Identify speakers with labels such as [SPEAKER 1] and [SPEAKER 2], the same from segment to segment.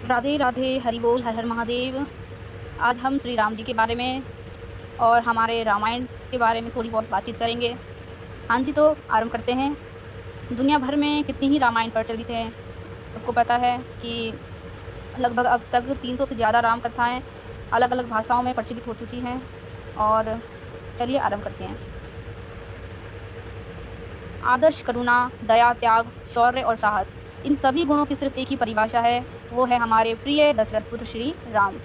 [SPEAKER 1] राधे राधे, हरि बोल, हर हर महादेव। आज हम श्री राम जी के बारे में और हमारे रामायण के बारे में थोड़ी बहुत बातचीत करेंगे। हाँ जी, तो आरंभ करते हैं। दुनिया भर में कितनी ही रामायण प्रचलित हैं। सबको पता है कि लगभग अब तक 300 से ज़्यादा राम कथाएँ अलग अलग भाषाओं में प्रचलित हो चुकी हैं। और चलिए आरंभ करते हैं। आदर्श, करुणा, दया, त्याग, शौर्य और साहस, इन सभी गुणों की सिर्फ एक ही परिभाषा है, वो है हमारे प्रिय दशरथ पुत्र श्री राम।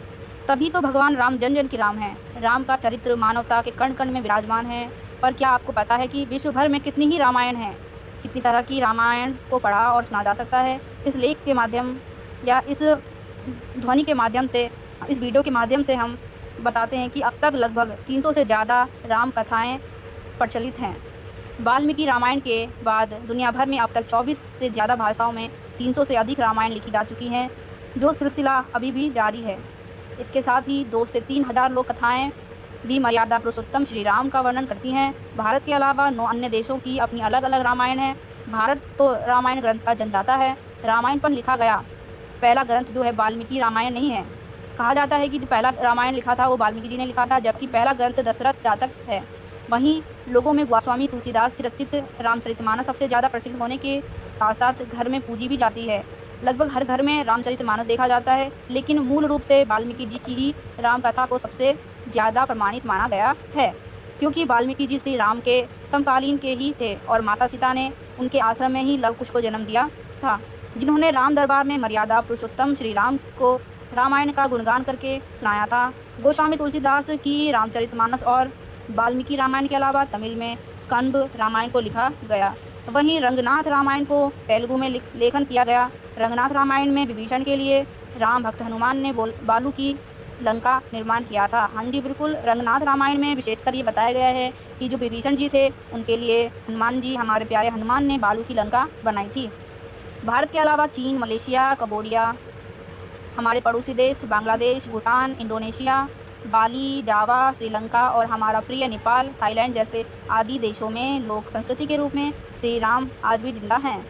[SPEAKER 1] तभी तो भगवान राम जन जन के राम हैं। राम का चरित्र मानवता के कण कण में विराजमान है। पर क्या आपको पता है कि विश्व भर में कितनी ही रामायण हैं? कितनी तरह की रामायण को पढ़ा और सुना जा सकता है। इस लेख के माध्यम या इस ध्वनि के माध्यम से, इस वीडियो के माध्यम से हम बताते हैं कि अब तक लगभग 300 से ज़्यादा राम कथाएँ प्रचलित हैं। वाल्मीकि रामायण के बाद दुनिया भर में अब तक 24 से ज़्यादा भाषाओं में 300 से अधिक रामायण लिखी जा चुकी हैं, जो सिलसिला अभी भी जारी है। इसके साथ ही 2 से 3 हज़ार लोक कथाएँ भी मर्यादा पुरुषोत्तम श्री राम का वर्णन करती हैं। भारत के अलावा 9 अन्य देशों की अपनी अलग अलग रामायण है। भारत तो रामायण ग्रंथ का जनदाता है। रामायण पर लिखा गया पहला ग्रंथ जो है वाल्मीकि रामायण नहीं है। कहा जाता है कि जो पहला रामायण लिखा था वो वाल्मीकि जी ने लिखा था, जबकि पहला ग्रंथ दशरथ जातक है। वहीं लोगों में गोस्वामी तुलसीदास की रचित रामचरितमानस सबसे ज़्यादा प्रचलित होने के साथ साथ घर में पूजी भी जाती है। लगभग हर घर में रामचरितमानस देखा जाता है, लेकिन मूल रूप से वाल्मीकि जी की ही राम कथा को सबसे ज़्यादा प्रमाणित माना गया है, क्योंकि वाल्मीकि जी श्री राम के समकालीन के ही थे और माता सीता ने उनके आश्रम में ही लव कुश को जन्म दिया था, जिन्होंने राम दरबार में मर्यादा पुरुषोत्तम श्री राम को रामायण का गुणगान करके सुनाया था। गोस्वामी तुलसीदास की रामचरितमानस और वाल्मीकि रामायण के अलावा तमिल में कंब रामायण को लिखा गया। वहीं रंगनाथ रामायण को तेलुगु में लेखन किया गया। रंगनाथ रामायण में विभीषण के लिए राम भक्त हनुमान ने बालू की लंका निर्माण किया था। हाँ जी बिल्कुल, रंगनाथ रामायण में विशेषकर ये बताया गया है कि जो विभीषण जी थे उनके लिए हनुमान जी, हमारे प्यारे हनुमान ने बालू की लंका बनाई थी। भारत के अलावा चीन, मलेशिया, कंबोडिया, हमारे पड़ोसी देश बांग्लादेश, भूटान, इंडोनेशिया, बाली, जावा, श्रीलंका और हमारा प्रिय नेपाल, थाईलैंड जैसे आदि देशों में लोक संस्कृति के रूप में श्री राम आज भी जिंदा हैं।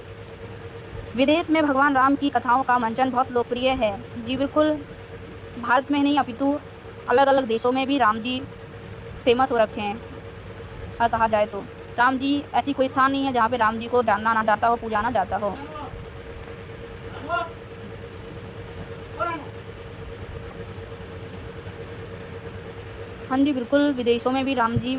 [SPEAKER 1] विदेश में भगवान राम की कथाओं का मंचन बहुत लोकप्रिय है। जी बिल्कुल, भारत में नहीं अपितु अलग अलग देशों में भी राम जी फेमस हो रखे हैं। और कहा जाए तो राम जी ऐसी कोई स्थान नहीं है जहाँ पे राम जी को जानना ना जाता हो, पूजाना जाता हो। हाँ जी बिल्कुल, विदेशों में भी राम जी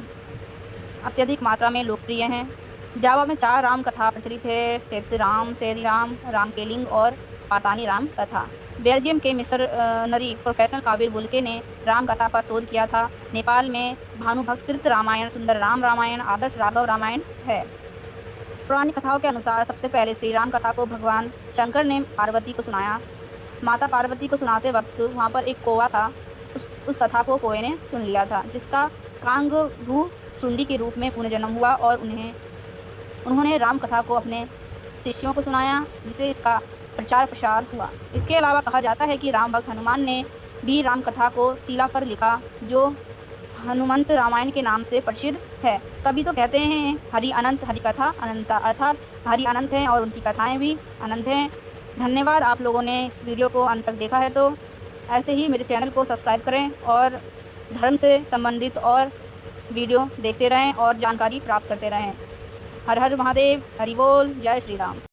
[SPEAKER 1] अत्यधिक मात्रा में लोकप्रिय हैं। जावा में 4 राम कथा प्रचलित है: सेतराम, सेरीराम, रामकेलिंग और पातानी राम कथा। बेल्जियम के मिशनरी प्रोफेसर काबिल बुल्के ने राम कथा पर शोध किया था। नेपाल में भानुभक्त कृत रामायण, सुंदर राम रामायण, आदर्श राघव रामायण है। पुरानी कथाओं के अनुसार सबसे पहले श्री राम कथा को भगवान शंकर ने पार्वती को सुनाया। माता पार्वती को सुनाते वक्त वहाँ पर एक कौवा था। उस कथा को कौवे ने सुन लिया था, जिसका कांग भू सुंडी के रूप में पुनर्जन्म हुआ और उन्होंने राम कथा को अपने शिष्यों को सुनाया, जिसे इसका प्रचार प्रसार हुआ। इसके अलावा कहा जाता है कि राम भक्त हनुमान ने भी राम कथा को शिला पर लिखा, जो हनुमंत रामायण के नाम से प्रसिद्ध है। तभी तो कहते हैं हरि अनंत, हरि कथा अनंता, अर्थात हरि अनंत हैं और उनकी कथाएं भी अनंत हैं। धन्यवाद आप लोगों ने इस वीडियो को अंत तक देखा है। तो ऐसे ही मेरे चैनल को सब्सक्राइब करें और धर्म से संबंधित और वीडियो देखते रहें और जानकारी प्राप्त करते रहें। हर हर महादेव, हरि बोल, जय श्री राम।